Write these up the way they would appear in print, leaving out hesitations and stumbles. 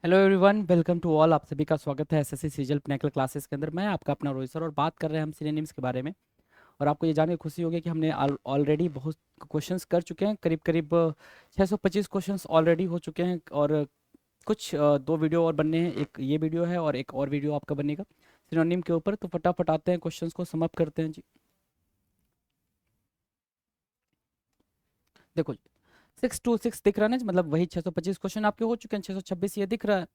Hello everyone, welcome to all. आप सभी का स्वागत है एसएससी सीजीएल पिनेकल क्लासेस के अंदर। मैं आपका अपना रोहित सर और बात कर रहे हैं हम सिनोनिम्स के बारे में। और आपको ये जान के खुशी होगी कि हमने ऑलरेडी बहुत क्वेश्चंस कर चुके हैं। करीब करीब 625 क्वेश्चंस ऑलरेडी हो चुके हैं। और कुछ दो वीडियो और बनने हैं। एक ये वीडियो है और एक और वीडियो आपका बनेगा सिनोनिम के ऊपर। तो फटाफट आते हैं, क्वेश्चंस को समाप्त करते हैं जी। देखो जी, 626 दिख रहा है ना, मतलब वही 625 क्वेश्चन आपके हो चुके हैं। 626 ये दिख रहा है।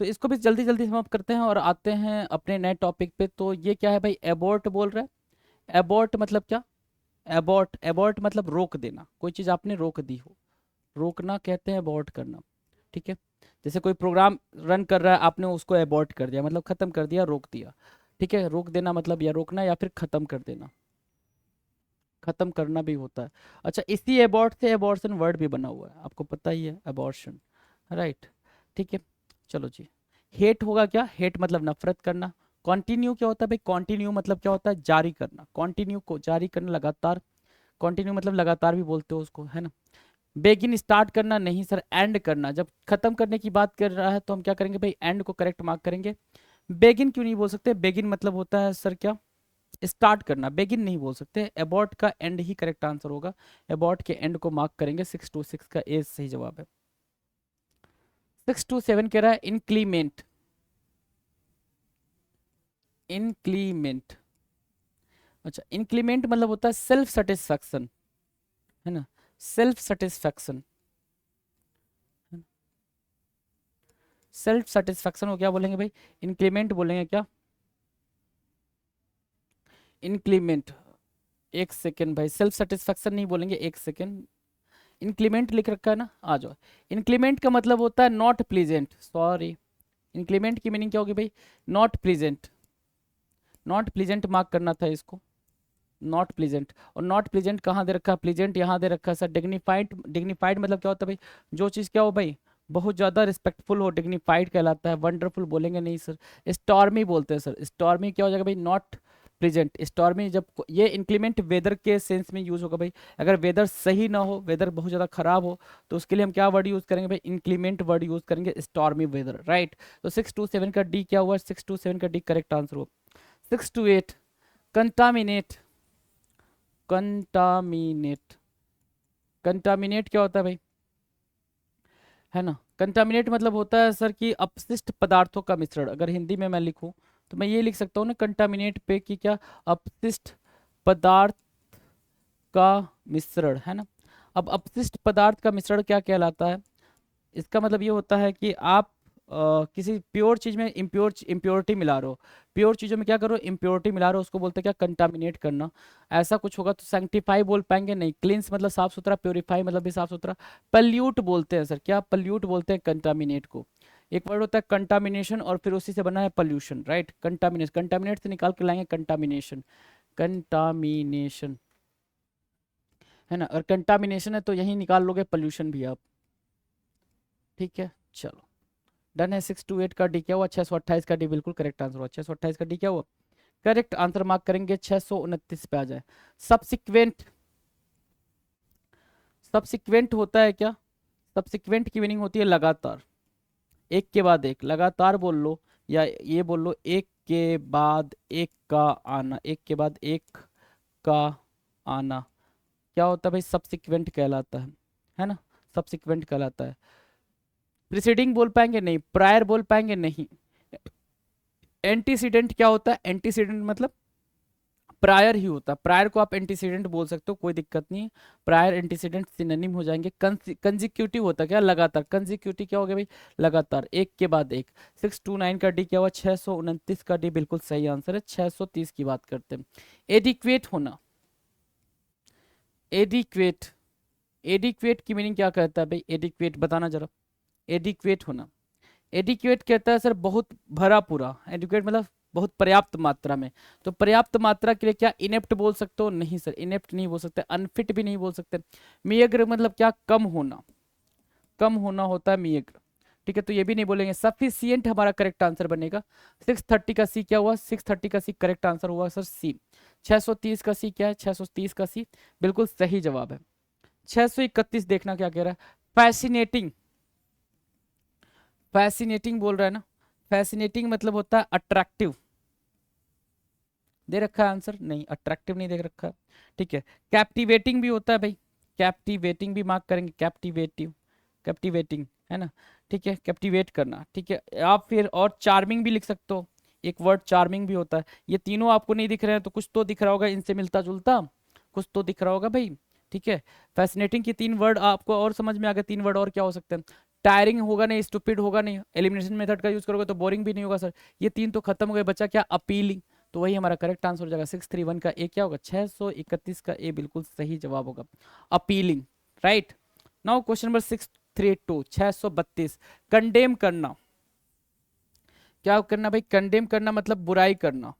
तो इसको भी जल्दी जल्दी समाप्त करते हैं और आते हैं अपने नए टॉपिक पे। तो ये क्या है भाई, एबॉर्ट बोल रहा है। एबॉर्ट मतलब क्या? एबॉर्ट एबॉर्ट मतलब रोक देना, कोई चीज़ आपने रोक दी हो। रोकना कहते हैं एबॉर्ट करना। ठीक है। जैसे कोई प्रोग्राम रन कर रहा है, आपने उसको एबॉर्ट कर दिया, मतलब खत्म कर दिया, रोक दिया। ठीक है, रोक देना मतलब या रोकना या फिर खत्म कर देना। खत्म करना भी होता है। अच्छा, इसी एबॉर्ट से एबॉर्शन वर्ड भी बना हुआ है, आपको पता ही है, एबॉर्शन। राइट। ठीक है। चलो जी। हेट होगा क्या? हेट मतलब नफरत करना। कॉन्टिन्यू क्या होता है भाई? कॉन्टिन्यू मतलब क्या होता है? जारी करना। कॉन्टिन्यू को जारी करना, लगातार। कॉन्टिन्यू मतलब लगातार भी बोलते हो उसको, है ना। बेगिन स्टार्ट करना नहीं सर, एंड करना। जब खत्म करने की बात कर रहा है तो हम क्या करेंगे भाई? एंड को करेक्ट मार्क करेंगे। बेगिन क्यों नहीं बोल सकते? बेगिन मतलब होता है सर क्या? स्टार्ट करना। बेगिन नहीं बोल सकते, अबॉट का एंड ही करेक्ट आंसर होगा। अबॉट के एंड को मार्क करेंगे। 626 का ए सही जवाब है। 627 कह रहा है इंक्लीमेंट। इंक्लीमेंट। अच्छा, इंक्लीमेंट मतलब होता है सेल्फ सेटिस्फैक्शन, है ना। Self satisfaction. सेल्फ सेटिस्फैक्शन को क्या बोलेंगे भाई? इंक्लीमेंट बोलेंगे क्या? इंक्लीमेंट। एक सेकेंड भाई, सेल्फ सेटिस्फैक्शन नहीं बोलेंगे, एक सेकेंड। इंक्लीमेंट लिख रखा है ना, आ जाओ। इंक्लीमेंट का मतलब होता है नॉट प्लीजेंट, सॉरी। इंक्लीमेंट की मीनिंग क्या होगी भाई? Not pleasant. Not pleasant mark करना था इसको। Not pleasant. और नॉट प्लीजेंट कहाँ दे रखा है? प्लीजेंट यहाँ दे रखा है सर। डिग्निफाइड। डिग्निफाइड मतलब क्या होता है भाई? जो चीज़ क्या हो भाई, बहुत ज़्यादा रिस्पेक्टफुल हो, डिग्निफाइड कहलाता है। वंडरफुल बोलेंगे नहीं सर। स्टॉर्मी बोलते हैं सर। स्टॉर्मी क्या हो जाएगा भाई? Not present. स्टॉर्मी जब ये इंक्लीमेंट वेदर के सेंस में यूज होगा भाई। अगर वेदर सही ना हो, वेदर बहुत ज़्यादा खराब हो, तो उसके लिए हम क्या वर्ड यूज करेंगे भाई? इंक्लीमेंट वर्ड यूज करेंगे, स्टॉर्मी वेदर। राइट। तो 627 का डी क्या हुआ? 627 का डी करेक्ट आंसर हो। 628 कंटामिनेट। कंटामिनेट। कंटामिनेट क्या होता है भाई? है ना। कंटामिनेट मतलब होता है सर कि अपशिष्ट पदार्थों का मिश्रण। अगर हिंदी में मैं लिखूं तो मैं ये लिख सकता हूँ ना, कंटामिनेट पे कि क्या? अपशिष्ट पदार्थ का मिश्रण, है ना। अब अपशिष्ट पदार्थ का मिश्रण क्या कहलाता है? इसका मतलब ये होता है कि आप किसी प्योर चीज में इम्प्योरिटी मिला रहे हो। प्योर चीजों में क्या करो? इम्प्योरिटी मिला रहे हो, उसको बोलते हैं क्या? कंटामिनेट करना। ऐसा कुछ होगा तो सैंक्टिफाई बोल पाएंगे नहीं। क्लींस मतलब साफ सुथरा, प्योरीफाई मतलब भी साफ सुथरा। पल्यूट बोलते हैं सर, क्या पल्यूट बोलते हैं कंटामिनेट को। एक वर्ड होता है कंटामिनेशन और फिर उसी से बना है पॉल्यूशन। राइट। कंटामिनेशन, कंटामिनेट से निकाल के लाएंगे कंटामिनेशन। कंटामिनेशन, है ना। और कंटामिनेशन है तो यही निकाल लोगे पॉल्यूशन भी आप। ठीक है, चलो। डन है। 628 का डी क्या हुआ? 628 का डी बिल्कुल करेक्ट आंसर हुआ। 628 का डी क्या हुआ? करेक्ट आंसर मार्क करेंगे। 629 पे आ जाए। सबसिक्वेंट। सबसिक्वेंट होता है क्या? सबसिक्वेंट की मीनिंग होती है लगातार। एक के बाद एक, लगातार बोल लो, या ये बोल लो एक के बाद एक का आना। एक के बाद एक का आना क्या होता है भाई? सबसिक्वेंट कहलाता है ना। सबसिक्वेंट कहलाता है। प्रिसीडिंग बोल पाएंगे नहीं, प्रायर बोल पाएंगे नहीं। एंटीसीडेंट क्या होता है? एंटीसीडेंट मतलब प्रायर ही होता है। प्रायर को आप एंटीसीडेंट बोल सकते हो, कोई दिक्कत नहीं है। प्रायर एंटीसीडेंट सिनोनिम हो जाएंगे। कंजिक्यूटिव होता है क्या? लगातार। कंजिक्यूटिव क्या हो गया भाई? लगातार, एक के बाद एक। 629 का डी क्या हुआ? 629 का डी बिल्कुल सही आंसर है। 630 की बात करते हैं। एडिक्वेट होना। एडिक्वेट। एडिक्वेट की मीनिंग क्या कहता है भाई? एडिक्वेट बताना जरा। एडिक्वेट होना। एडिक्वेट कहता है सर बहुत भरा पूरा। एडिक्वेट मतलब बहुत पर्याप्त मात्रा में। तो पर्याप्त मात्रा के लिए क्या इनेप्ट बोल सकते हो? नहीं सर, इनेप्ट नहीं बोल सकते। अनफिट भी नहीं बोल सकते। मियग्र मतलब क्या? कम होना। कम होना होता है मियग्र। ठीक है, तो ये भी नहीं बोलेंगे। सफिशियंट हमारा करेक्ट आंसर बनेगा। 630 का सी क्या हुआ? 630 का सी करेक्ट आंसर हुआ सर सी। 630 का सी क्या है? 630 का सी बिल्कुल सही जवाब है। 631 देखना क्या कह रहा है। फैसिनेटिंग। फैसिनेटिंग बोल रहा है ना, फैसिनेटिंग मतलब होता है अट्रैक्टिव। दे रखा है आंसर? नहीं, अट्रैक्टिव नहीं दे रखा है। ठीक है, कैप्टिवेटिंग भी होता है भाई, कैप्टिवेटिंग भी मार्क करेंगे, कैप्टिवेटिव, कैप्टिवेटिंग है ना। ठीक है, कैप्टिवेट करना। ठीक है, आप फिर और चार्मिंग भी लिख सकते हो, एक वर्ड चार्मिंग भी होता है। ये तीनों आपको नहीं दिख रहे हैं तो कुछ तो दिख रहा होगा इनसे मिलता जुलता, कुछ तो दिख रहा होगा भाई। ठीक है, फैसिनेटिंग की 3 वर्ड आपको और समझ में आ गए। 3 वर्ड और क्या हो सकते हैं? टायरिंग होगा नहीं, स्टूपिड होगा नहीं, एलिमिनेशन मेथड का यूज करोगे तो बोरिंग भी नहीं होगा सर। ये 3 तो खत्म हो गए, बचा क्या? अपीलिंग। तो वही हमारा करेक्ट आंसर हो जाएगा। 631 का ए क्या होगा? 631 का ए बिल्कुल सही जवाब होगा, appealing. Right. Now question number 632, 632, condemn करना। क्या करना भाई? कंडेम करना मतलब बुराई करना,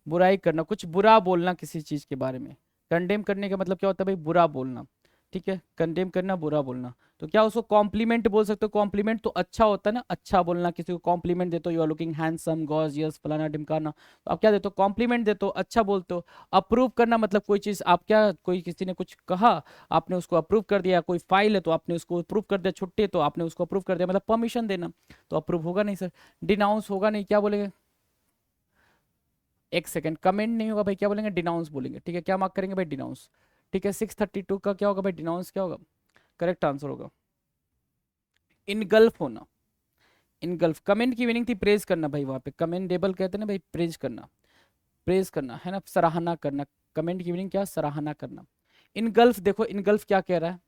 बुराई करना, कुछ बुरा बोलना किसी चीज के बारे में। कंडेम करने का मतलब क्या होता है भाई? बुरा बोलना। ठीक है, कंडेम करना, बुरा बोलना। तो क्या उसको कॉम्प्लीमेंट बोल सकते हो? कॉम्प्लीमेंट तो अच्छा होता है ना, अच्छा बोलना, किसी को कॉम्प्लीमेंट देते हो, you are looking handsome, gorgeous, फलाना ढिमकाना, तो आप क्या देते हो? कॉम्प्लीमेंट देते हो, अच्छा बोलते हो। अप्रूव करना मतलब कोई चीज आप क्या, कोई किसी ने कुछ कहा, आपने उसको अप्रूव कर दिया। कोई फाइल है तो आपने उसको अप्रूव कर दिया, छुट्टी है तो आपने उसको अप्रूव कर दिया, मतलब परमिशन देना। तो अप्रूव होगा नहीं सर। डिनाउंस होगा नहीं, क्या बोलेंगे? एक सेकंड, कमेंट नहीं होगा भाई, क्या बोलेंगे? डिनाउंस बोलेंगे। ठीक है, क्या मार्क करेंगे भाई? डिनाउंस। ठीक है, 632 का क्या होगा भाई? डिनाउंस क्या होगा? करेक्ट आंसर होगा इनगल्फ होना। इनगल्फ, कमेंट की मीनिंग थी प्रेज करना भाई, वहां पे कमेंडेबल कहते हैं ना भाई, प्रेज करना, प्रेज करना है ना, सराहना करना। कमेंट की मीनिंग क्या? सराहना करना। इनगल्फ देखो, इनगल्फ क्या कह रहा है?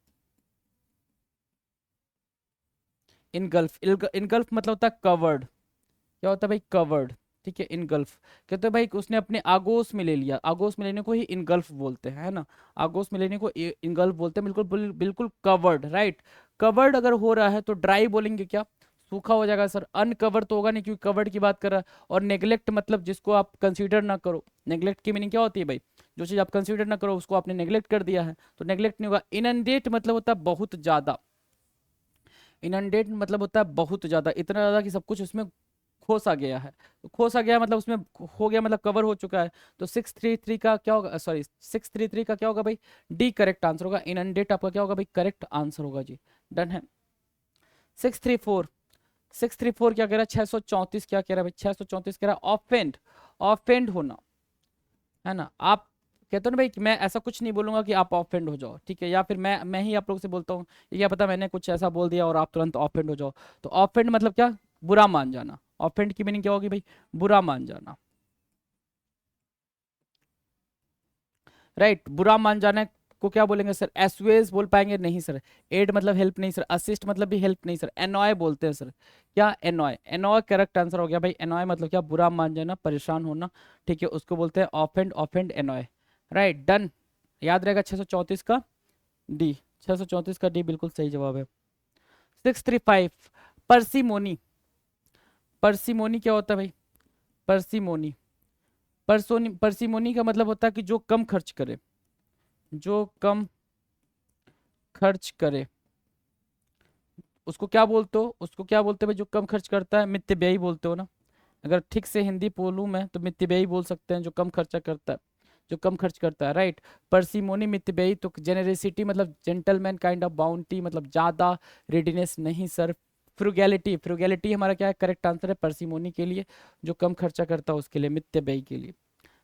इनगल्फ, इनगल्फ मतलब होता है कवर्ड। क्या होता है भाई? कवर्ड। ठीक है, इनगल्फ कहते हैं भाई कि उसने अपने आगोश में ले लिया, आगोश में लेने को ही इनगल्फ बोलते हैं, है ना। आगोश में लेने को इनगल्फ बोलते हैं, बिल्कुल बिल्कुल कवर्ड। राइट। कवर्ड अगर हो रहा है तो ड्राई बोलेंगे क्या? सूखा हो जाएगा सर। अनकवर्ड तो होगा नहीं क्योंकि कवर्ड की बात कर रहा है। और नेग्लेक्ट मतलब जिसको आप कंसीडर ना करो। नेग्लेक्ट की मीनिंग क्या होती है भाई? जो चीज आप कंसीडर ना करो उसको आपने नेग्लेक्ट कर दिया है, तो नेग्लेक्ट नहीं होगा। इनंडेट मतलब होता है बहुत ज्यादा। इनंडेट मतलब होता है बहुत ज्यादा, इतना ज्यादा कि सब कुछ उसमें खोसा गया है। तो खोसा गया मतलब उसमें हो गया, मतलब कवर हो चुका है। तो 633 का क्या होगा? सॉरी, 633 का क्या होगा भाई? डी करेक्ट आंसर होगा। इनंडेट आपका क्या होगा भाई? करेक्ट आंसर होगा जी। डन है। 634, 634 क्या कह रहा है? 634 क्या कह रहा है भाई? 634 कह रहा है ऑफेंड, ऑफेंड होना, है ना। आप कहते हो ना भाई कि मैं ऐसा कुछ नहीं बोलूंगा कि आप ऑफेंड हो जाओ। ठीक है, या फिर मैं ही आप लोगों से बोलता हूँ, ये क्या पता मैंने कुछ ऐसा बोल दिया और आप तुरंत ऑफेंड हो जाओ। तो ऑफेंड मतलब क्या? बुरा मान जाना। ऑफेंड की मीनिंग क्या होगी भाई? बुरा मान जाना। राइट, बुरा मान जाने को क्या बोलेंगे सर? एसवेज बोल पाएंगे? नहीं सर। एड मतलब हेल्प नहीं सर। असिस्ट मतलब भी हेल्प नहीं सर। एनॉय बोलते हैं सर। क्या? एनॉय, एनॉय करेक्ट आंसर हो गया भाई। एनॉय मतलब क्या? बुरा मान जाना, परेशान होना। ठीक है, उसको बोलते हैं offend, offend annoy. Right, done. याद रहेगा 634 का डी, 634 का डी बिल्कुल सही जवाब है। 635, पर्सिमोनी। पर्सिमोनी क्या होता है भाई? पर्सिमोनी, पर्सिमोनी का मतलब होता है कि जो कम खर्च करे, जो कम खर्च करे, उसको क्या बोलते हो? उसको क्या बोलते हैं भाई जो कम खर्च करता है? मितव्ययी बोलते हो ना। अगर ठीक से हिंदी बोलूं मैं तो मितव्ययी बोल सकते हैं, जो कम खर्चा करता है, जो कम खर्च करता है। राइट। पर्सिमोनी, मितव्ययी। तो जेनरेसिटी मतलब जेंटलमैन काइंड ऑफ बाउंटी, मतलब ज्यादा रेडीनेस नहीं सर। फ्रुगैलिटी, फ्रुगैलिटी हमारा क्या है? करेक्ट आंसर है पर्सिमोनी के लिए, जो कम खर्चा करता है उसके लिए, मितव्ययी के लिए।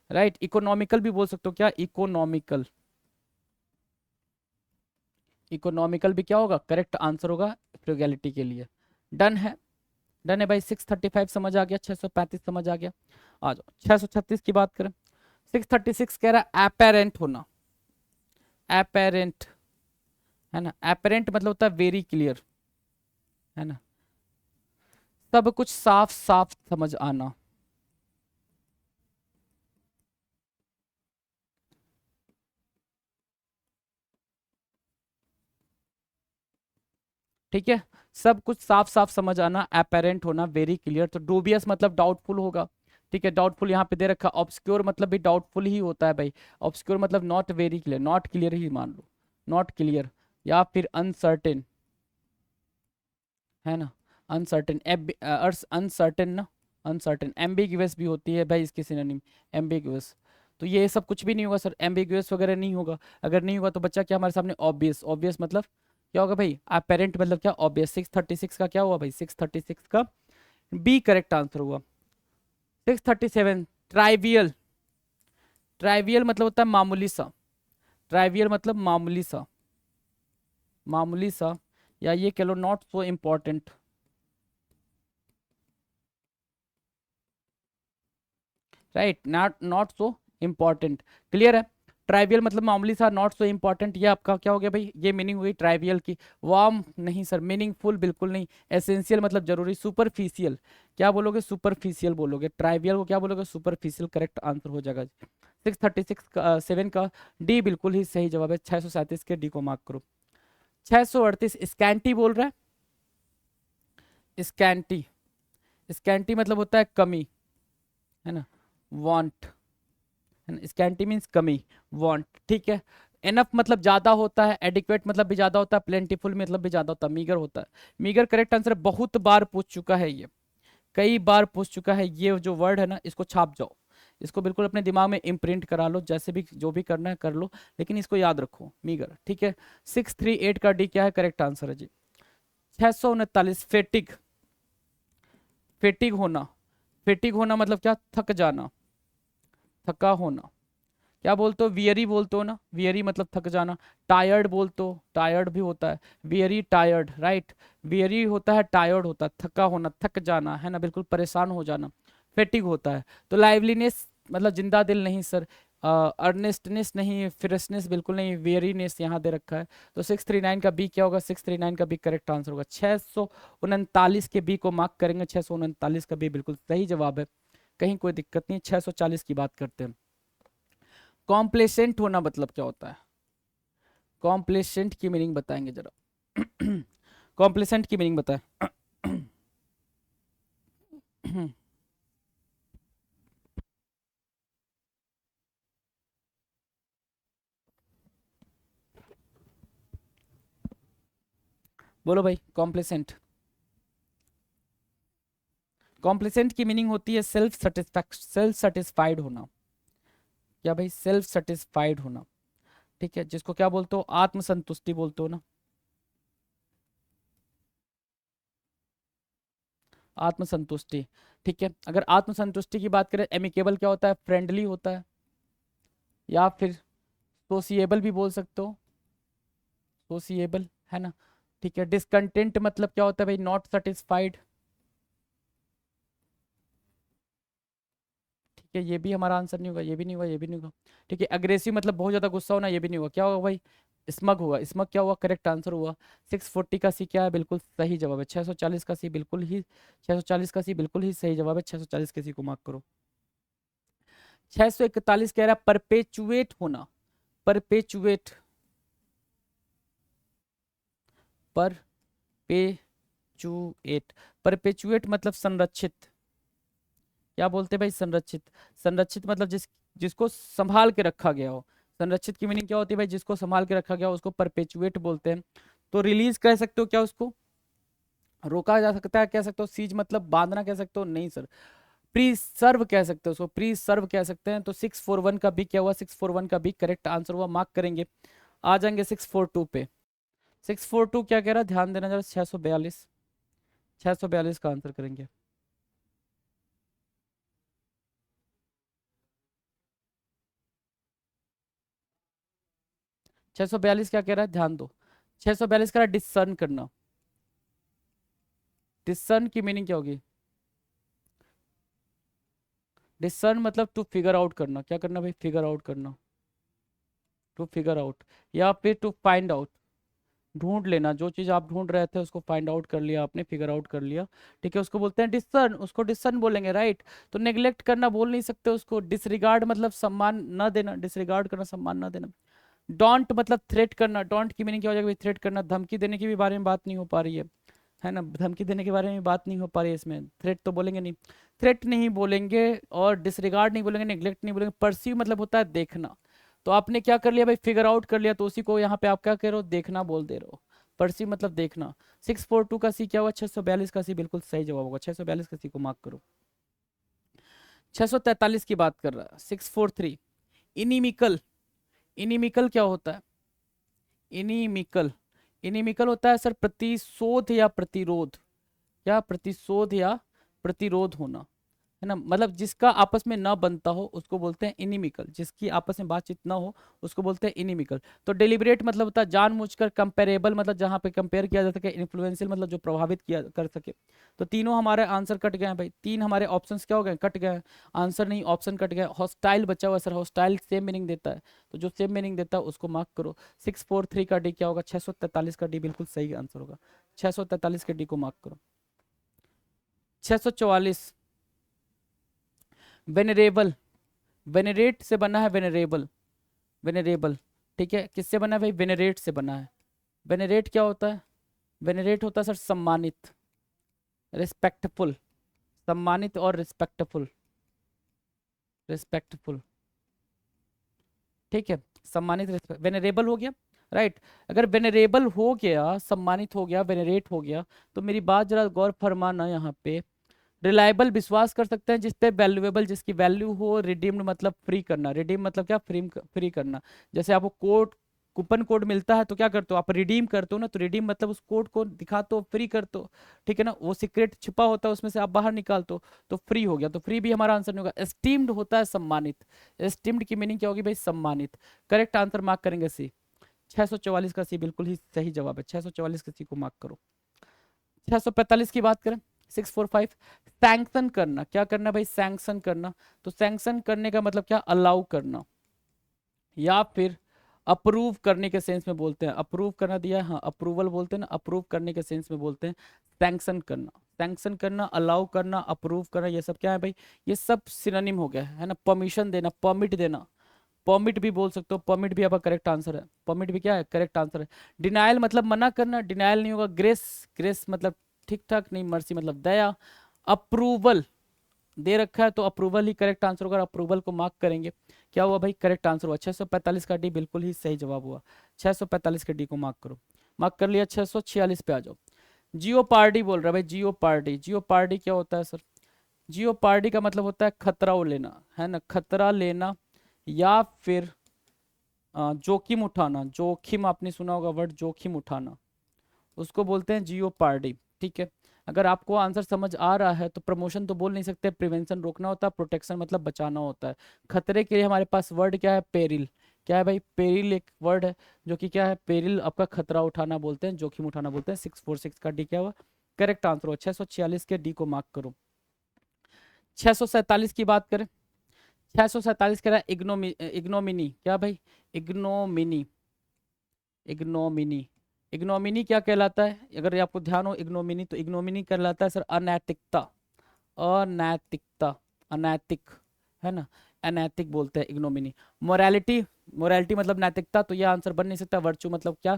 राइट। इकोनॉमिकल भी बोल सकते हो, क्या? इकोनॉमिकल, इकोनॉमिकल भी क्या होगा? करेक्ट आंसर होगा फ्रुगैलिटी के लिए। डन है। डन है भाई। 635 समझ आ गया, 635 समझ आ गया। आ जाओ 636 की बात करें। 636 कह रहा है अपेरेंट होना। अपेरेंट, है ना। अपेरेंट मतलब होता है वेरी क्लियर, है ना, सब कुछ साफ साफ समझ आना। ठीक है, सब कुछ साफ साफ समझ आना, अपेरेंट होना, वेरी क्लियर। तो डूबियस मतलब डाउटफुल होगा। ठीक है, डाउटफुल यहाँ पे दे रखा। ऑब्सक्योर मतलब भी डाउटफुल ही होता है भाई। ऑब्सक्योर मतलब not very clear, not clear ही मान लो, नॉट क्लियर। या फिर अनसर्टेन, है ना। अनसर्टेन, अनसर्टेन ना, अनसर्टेन। एम्बिगुअस भी होती है भाई इसकी सिनोनिम, एम्बिगुअस। तो ये सब कुछ भी नहीं होगा सर, एम्बिगुअस वगैरह नहीं होगा। अगर नहीं होगा तो बच्चा क्या हमारे सामने? ऑब्वियस, ऑब्वियस मतलब क्या होगा भाई अपेरेंट मतलब क्या ऑब्वियस। 636 का क्या हुआ भाई 636 का बी करेक्ट आंसर हुआ। 637 ट्राइवियल। ट्राइवियल मतलब होता है मामूली सा। ट्राइवियल मतलब मामूली सा, मामूली सा, या ये कह लो not so important. Right, not not so important. Clear है। ट्राइवियल मतलब मामूली सा, नॉट सो इम्पोर्टेंट, ये आपका क्या हो गया भाई, ये मीनिंग हुई ट्राइवियल की। वार्म नहीं सर, मीनिंगफुल बिल्कुल नहीं। एसेंशियल मतलब जरूरी। सुपरफिशियल क्या बोलोगे, सुपरफिशियल बोलोगे। ट्राइवियल को क्या बोलोगे, सुपरफिशियल। करेक्ट आंसर हो जाएगा 636 का 7 का डी बिल्कुल ही सही जवाब है। 637 के डी को मार्क करो। 638 स्कैंटी बोल रहा है। स्कैंटी, स्कैंटी मतलब होता है कमी, है ना, वांट, स्कैंटी मीन्स कमी, वांट, ठीक है। एनफ मतलब ज्यादा होता है, एडिक्वेट मतलब भी ज्यादा होता है, प्लेंटीफुल मतलब भी ज्यादा होता है, मीगर होता है। Meagre correct answer. बहुत बार पूछ चुका है ये, कई बार पूछ चुका है ये जो वर्ड है ना, इसको छाप जाओ, इसको बिल्कुल अपने दिमाग में इम्प्रिंट करा लो, जैसे भी जो भी करना है कर लो, लेकिन इसको याद रखो, मीगर, ठीक है। 638 का डी क्या है, करेक्ट आंसर है जी। 639 फेटिग। फेटिग होना, फेटिग होना मतलब क्या, थक जाना, थका होना। क्या बोलते हो, वियरी बोलते हो ना, वियरी मतलब थक जाना। टायर्ड बोलते हो, टायर्ड भी होता है, वियरी टायर्ड, राइट। वियरी होता है, टायर्ड होता है, थका होना, थक जाना, है ना, बिल्कुल परेशान हो जाना, फेटिग होता है। तो लाइवलीनेस मतलब जिंदा दिल नहीं सर, अर्नेस्टनेस नहीं, फ्रेशनेस बिल्कुल नहीं, वेरीनेस यहाँ दे रखा है। तो 639 का बी क्या होगा, 639 का बी करेक्ट आंसर होगा। 639 के बी को मार्क करेंगे। 639 का बी बिल्कुल सही जवाब है, कहीं कोई दिक्कत नहीं। 640 की बात करते हैं। कॉम्प्लेसेंट होना मतलब क्या होता है, कॉम्प्लेसेंट की मीनिंग बताएंगे जरा। कॉम्प्लेसेंट की मीनिंग बताएं। बोलो भाई कॉम्प्लेसेंट। कॉम्प्लेसेंट की मीनिंग होती है सेल्फ सेटिस्फाइड होना। क्या भाई, सेल्फ सेटिस्फाइड होना, ठीक है, जिसको क्या बोलते हो, आत्मसंतुष्टि बोलते हो ना, आत्मसंतुष्टि, ठीक है। अगर आत्मसंतुष्टि की बात करें, एमिकेबल क्या होता है, फ्रेंडली होता है, या फिर सोसिएबल भी बोल सकते हो, सोसिएबल, है ना, ठीक है। डिसकंटेंट मतलब क्या होता है भाई, नॉट सेटिस्फाइड, ठीक है, ये भी हमारा आंसर नहीं होगा, ये भी नहीं होगा, ये भी नहीं होगा, ठीक है। अग्रेसिव मतलब बहुत ज्यादा गुस्सा होना, ये भी नहीं होगा। क्या होगा भाई, स्मग होगा, स्मग क्या हुआ, करेक्ट आंसर हुआ। 640 का सी क्या है, बिल्कुल सही जवाब है। 640 का सी बिल्कुल ही, 640 का सी बिल्कुल ही सही जवाब है। 640 के सी को मार्क करो। 641 कह रहा है परपेचुएट होना, परपेचुएट, परपेचुएट, परपेचुएट मतलब संरक्षित। क्या बोलते हैं भाई, संरक्षित। संरक्षित मतलब जिसको संभाल के रखा गया हो। संरक्षित की मीनिंग क्या होती है भाई, जिसको संभाल के रखा गया हो उसको परपेचुएट बोलते हैं। तो रिलीज कह सकते हो क्या, उसको रोका जा सकता है, कह सकते हो। सीज मतलब बांधना कह सकते हो, नहीं सर। प्रीसर्व कह सकते हो उसको, प्रीसर्व कह सकते हैं। तो 641 का बी क्या हुआ, 641 का बी करेक्ट आंसर हुआ, मार्क करेंगे। आ जाएंगे 642 पे। 642 क्या कह रहा है, ध्यान देना जरा। 642, 642 का आंसर करेंगे। 642 क्या कह रहा है, ध्यान दो। 642 कह रहा है डिसर्न करना। डिसर्न की मीनिंग क्या होगी, डिसर्न मतलब टू फिगर आउट करना। क्या करना भाई, फिगर आउट करना, टू फिगर आउट, या फिर टू फाइंड आउट, ढूंढ लेना। जो चीज आप ढूंढ रहे थे उसको फाइंड आउट कर लिया आपने, फिगर आउट कर लिया, ठीक है, उसको बोलते हैं डिसर्न, उसको डिसर्न बोलेंगे, राइट। तो नेग्लेक्ट करना बोल नहीं सकते उसको। डिसरिगार्ड मतलब सम्मान न देना, डिसरिगार्ड करना, सम्मान न देना। डोंट मतलब थ्रेट करना। डोंट की मीनिंग क्या हो जाएगा भाई, थ्रेट करना। धमकी देने के भी बारे में बात नहीं हो पा रही है ना, धमकी देने के बारे में बात नहीं हो पा रही है इसमें। थ्रेट तो बोलेंगे नहीं, थ्रेट नहीं बोलेंगे, और डिसरिगार्ड नहीं बोलेंगे, नेग्लेक्ट नहीं बोलेंगे। परसीव मतलब होता है देखना। तो आपने क्या कर लिया भाई, फिगर आउट कर लिया, तो उसी को यहाँ पे आप क्या कह रहे हो, देखना बोल दे रहे हो। परसीव मतलब देखना। 642 का सी क्या हुआ, 642 का सी बिल्कुल सही जवाब होगा। 642 का सी को मार्क करो। 643 की बात कर रहा है। 643 इनिमिकल। इनिमिकल क्या होता है, इनिमिकल, इनिमिकल होता है सर प्रतिशोध या प्रतिरोध, क्या प्रतिशोध या प्रतिरोध होना, है ना, मतलब जिसका आपस में ना बनता हो उसको बोलते हैं इनिमिकल, जिसकी आपस में बातचीत ना हो उसको बोलते हैं इनिमिकल। तो डेलिबरेट मतलब होता है जानबूझकर, कंपेरेबल मतलब जहां पे कंपेयर किया जा सके, इन्फ्लुएंशियल मतलब जो प्रभावित किया कर सके। तो तीनों हमारे आंसर कट गए हैं भाई, तीन हमारे ऑप्शंस क्या हो गए, कट गए हैं, आंसर नहीं ऑप्शन कट गया। हॉस्टाइल बचा हुआ है सर, हॉस्टाइल सेम मीनिंग देता है, तो जो सेम मीनिंग देता है उसको मार्क करो। 643 का डी क्या होगा, 643 का डी बिल्कुल सही आंसर होगा, 643 के डी को मार्क करो। 644 वेनरेबल, वेनरेट से बना है वेनरेबल, वेनरेबल ठीक है, किससे बना है भाई, वेनरेट से बना है। वेनरेट क्या होता है, वेनरेट होता है सर सम्मानित, रिस्पेक्टफुल, सम्मानित और रिस्पेक्टफुल, रिस्पेक्टफुल ठीक है, सम्मानित वेनरेबल हो गया, राइट। अगर वेनरेबल हो गया, सम्मानित हो गया, वेनरेट हो गया, तो मेरी बात जरा गौर फरमाना यहाँ पे। रिलायबल विश्वास कर सकते हैं जिस पे, वैल्यूएबल जिसकी वैल्यू हो, रिडीम्ड मतलब फ्री करना, रिडीम मतलब क्या, फ्री फ्री करना। जैसे आपको कोड, कूपन कोड मिलता है तो क्या करते हो आप, रिडीम करते हो ना, तो रिडीम मतलब उस कोड को दिखाते हो, फ्री करते हो, ठीक है ना, वो सीक्रेट छिपा होता है उसमें से आप बाहर निकालते हो, तो फ्री हो गया, तो फ्री भी हमारा आंसर नहीं होगा। एस्टीम्ड होता है सम्मानित, एस्टीम्ड की मीनिंग क्या होगी भाई, सम्मानित। करेक्ट आंसर मार्क करेंगे सी, 644 का सी बिल्कुल ही सही जवाब है, 644 का सी को मार्क करो। 645 की बात करें, 645 सैंक्शन करना, क्या करना भाई, सैंक्शन करना। तो सैंक्शन करने का मतलब क्या, अलाउ करना, या फिर अप्रूव करने के सेंस में बोलते हैं, अप्रूव करना दिया है, हाँ अप्रूवल बोलते हैं ना, अप्रूव करने के सेंस में बोलते हैं सैंक्शन करना। सैंक्शन करना, अलाउ करना, अप्रूव करना, ये सब क्या है भाई, ये सब सिनोनिम हो गया है ना। परमिशन देना, परमिट देना, परमिट भी बोल सकते हो, परमिट भी आपका करेक्ट आंसर है, परमिट भी क्या है, करेक्ट आंसर है। डिनायल मतलब मना करना, डिनायल नहीं होगा। ग्रेस, ग्रेस मतलब ठीक ठाक नहीं, मर्सी मतलब दया। अप्रूवल दे रखा है तो अप्रूवल ही करेक्ट आंसर होगा, अप्रूवल को मार्क करेंगे। क्या हुआ भाई, करेक्ट आंसर हुआ, 645 का डी बिल्कुल ही सही जवाब हुआ, 645 के डी को मार्क करो। मार्क कर लिया, 646 पे आ जाओ। जियो पार्टी बोल रहा है भाई, जियो पार्टी, जियो पार्टी क्या होता है सर, जियो पार्टी का मतलब होता है खतरा लेना, है ना, खतरा लेना, या फिर जोखिम उठाना, जोखिम आपने सुना होगा वर्ड, जोखिम उठाना, उसको बोलते हैं जियो पार्टी, ठीक है। अगर आपको आंसर समझ आ रहा है तो प्रमोशन तो बोल नहीं सकते, प्रिवेंशन रोकना होता है, प्रोटेक्शन मतलब बचाना होता है। खतरे के लिए हमारे पास वर्ड क्या है, पेरिल, क्या है भाई, पेरिल एक वर्ड है जो कि क्या है, पेरिल आपका खतरा उठाना बोलते हैं, जोखिम उठाना बोलते हैं। 646 का डी क्या हुआ, करेक्ट आंसर हुआ। 646 के डी को मार्क करो। 647 की बात करें, 647 कह रहा है इग्नोमिनी, क्या भाई, इग्नोमिनी, इग्नोमिनी, इग्नोमिनी क्या कहलाता है, अगर ये आपको ध्यान हो, इग्नोमिनी तो इग्नोमिनी कहलाता है सर अनैतिकता, अनैतिकता, अनैतिक, है ना, अनैतिक बोलते हैं इग्नोमिनी। मोरालिटी, मोरालिटी मतलब नैतिकता, तो ये आंसर बन नहीं सकता। वर्चू मतलब क्या,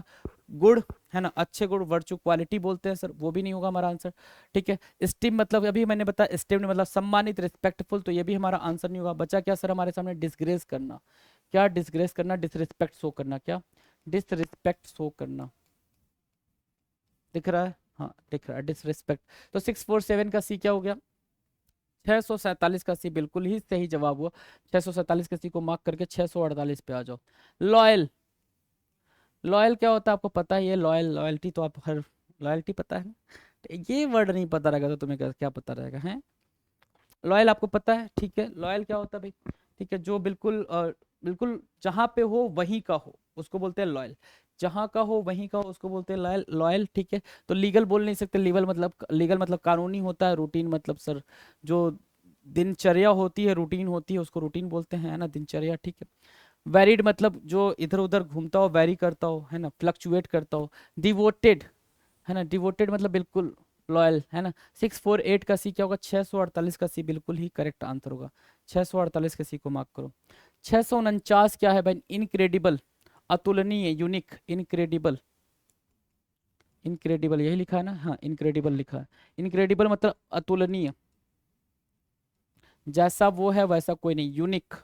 गुड, है ना, अच्छे गुण, वर्चू क्वालिटी बोलते हैं सर, वो भी नहीं होगा हमारा आंसर, ठीक है। स्टीम मतलब अभी मैंने बताया, स्टीम मतलब सम्मानित, रिस्पेक्टफुल, तो ये भी हमारा आंसर नहीं होगा। बचा क्या सर हमारे सामने, डिसग्रेस करना, क्या डिसग्रेस करना, डिसरिस्पेक्ट शो करना, क्या डिसरिस्पेक्ट शो करना, दिख रहा है, हाँ दिख रहा है, डिसरिस्पेक्ट। तो 647 का सी क्या हो गया, 647 का सी बिल्कुल ही सही जवाब हुआ। 647 के सी को मार्क करके 648 पे आ जाओ। लॉयल, लॉयल क्या होता है आपको पता ही है, लॉयल, लॉयल्टी तो आप हर, लॉयल्टी पता है ना? तो ये वर्ड नहीं पता रहेगा तो तुम्हें क्या क्या पता रहेगा, है लॉयल आपको पता है, ठीक है। लॉयल क्या होता है भाई, ठीक है, जो बिल्कुल बिल्कुल जहाँ पे हो वहीं का हो उसको बोलते हैं लॉयल, जहाँ का हो वहीं का हो उसको बोलते हैं लॉयल, लॉयल ठीक है। तो लीगल बोल नहीं सकते, लीगल मतलब, लीगल मतलब कानूनी होता है। रूटीन मतलब सर जो दिनचर्या होती है, रूटीन होती है, उसको रूटीन बोलते हैं, है ना, दिनचर्या, ठीक है। वैरिड मतलब जो इधर उधर घूमता हो, वैरी करता हो, है ना, फ्लक्चुएट करता हो। डिवोटेड, है ना, डिवोटेड मतलब बिल्कुल लॉयल, है ना। 648 का सी क्या होगा, 648 का सी बिल्कुल ही करेक्ट आंसर होगा। 648 का सी को मार्क करो। 649 क्या है भाई, इनक्रेडिबल, अतुलनीय, यूनिक, इनक्रेडिबल, इनक्रेडिबल यही लिखा है ना, हाँ इनक्रेडिबल लिखा है। इनक्रेडिबल मतलब अतुलनीय, जैसा वो है वैसा कोई नहीं, यूनिक,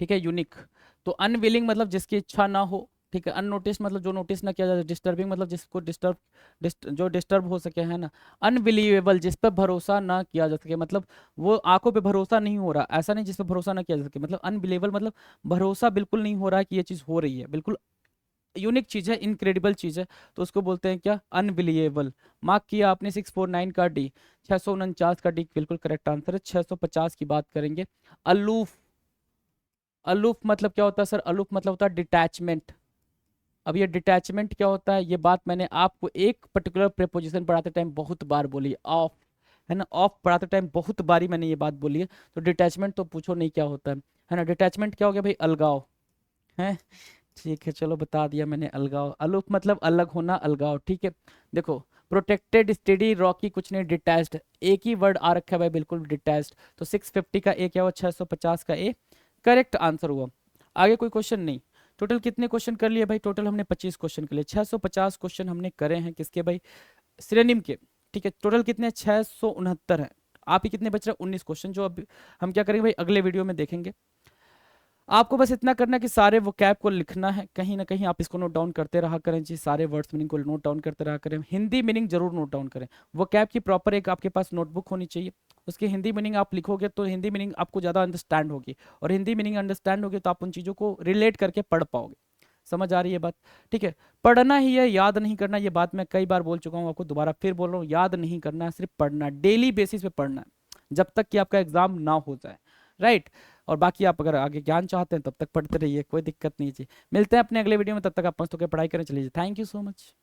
ठीक है, यूनिक। तो अनविलिंग मतलब जिसकी इच्छा ना हो, ठीक है। अननोटिस मतलब जो नोटिस ना किया जाए। डिस्टर्बिंग मतलब जिसको डिस्टर्ब, जो डिस्टर्ब हो सके, है ना। अनबिलीवेबल जिस पर भरोसा ना किया जा सके, मतलब वो आंखों पे भरोसा नहीं हो रहा, ऐसा नहीं जिस पर भरोसा ना किया जा सके, मतलब अनबिलीवेबल मतलब भरोसा बिल्कुल नहीं हो रहा है कि ये चीज़ हो रही है, बिल्कुल यूनिक चीज़ है, इनक्रेडिबल चीज़ है, तो उसको बोलते हैं क्या, अनबिलीवेबल। मार्क किया आपने 649 का डी, 649 का डी बिल्कुल करेक्ट आंसर है। 650 की बात करेंगे, अलूफ। अलूफ मतलब क्या होता है सर, अलूफ मतलब होता है डिटैचमेंट। अब ये डिटैचमेंट क्या होता है, ये बात मैंने आपको एक पर्टिकुलर प्रेपोजिशन पढ़ाते टाइम बहुत बार बोली, ऑफ, है ना, ऑफ पढ़ाते टाइम बहुत बारी मैंने ये बात बोली है। तो डिटैचमेंट तो पूछो नहीं क्या होता है ना। डिटैचमेंट क्या हो गया भाई, अलगाव है। ठीक है, चलो बता दिया मैंने, अलगाव। अलूप मतलब अलग होना, अलगाव, ठीक है। देखो, प्रोटेक्टेड, स्टेडी, रॉकी कुछ नहीं, डिटैच्ड, एक ही वर्ड आ रखा है भाई, बिल्कुल डिटैच्ड। तो 650 का ए क्या हुआ, 650 का ए करेक्ट आंसर हुआ। आगे कोई क्वेश्चन नहीं। टोटल कितने क्वेश्चन कर लिए भाई, टोटल हमने 25 क्वेश्चन कर लिए। 650 क्वेश्चन हमने करे हैं किसके भाई, सिनोनिम के। ठीक है, टोटल कितने, 669 है। आप ही कितने बच रहे हैं, 19 क्वेश्चन, जो अब हम क्या करेंगे भाई, अगले वीडियो में देखेंगे। आपको बस इतना करना है कि सारे वो कैप को लिखना है, कहीं ना कहीं आप इसको नोट डाउन करते रहा करें जी, सारे वर्ड्स मीनिंग को नोट डाउन करते रहा करें। हिंदी मीनिंग जरूर नोट डाउन करें। वो कैप की प्रॉपर एक आपके पास नोटबुक होनी चाहिए, उसकी हिंदी मीनिंग आप लिखोगे तो हिंदी मीनिंग आपको ज़्यादा अंडरस्टैंड होगी, और हिंदी मीनिंग अंडरस्टैंड होगी तो आप उन चीज़ों को रिलेट करके पढ़ पाओगे। समझ आ रही है बात, ठीक है। पढ़ना ही है, याद नहीं करना, ये बात मैं कई बार बोल चुका हूँ, आपको दोबारा फिर बोल रहा हूँ, याद नहीं करना है, सिर्फ पढ़ना है, डेली बेसिस पे पढ़ना है, जब तक कि आपका एग्जाम ना हो जाए, राइट। और बाकी आप अगर आगे ज्ञान चाहते हैं तब तक पढ़ते रहिए, कोई दिक्कत नहीं है जी। मिलते हैं अपने अगले वीडियो में, तब तक आप मस्त होकर पढ़ाई करें, चलिए, थैंक यू सो मच।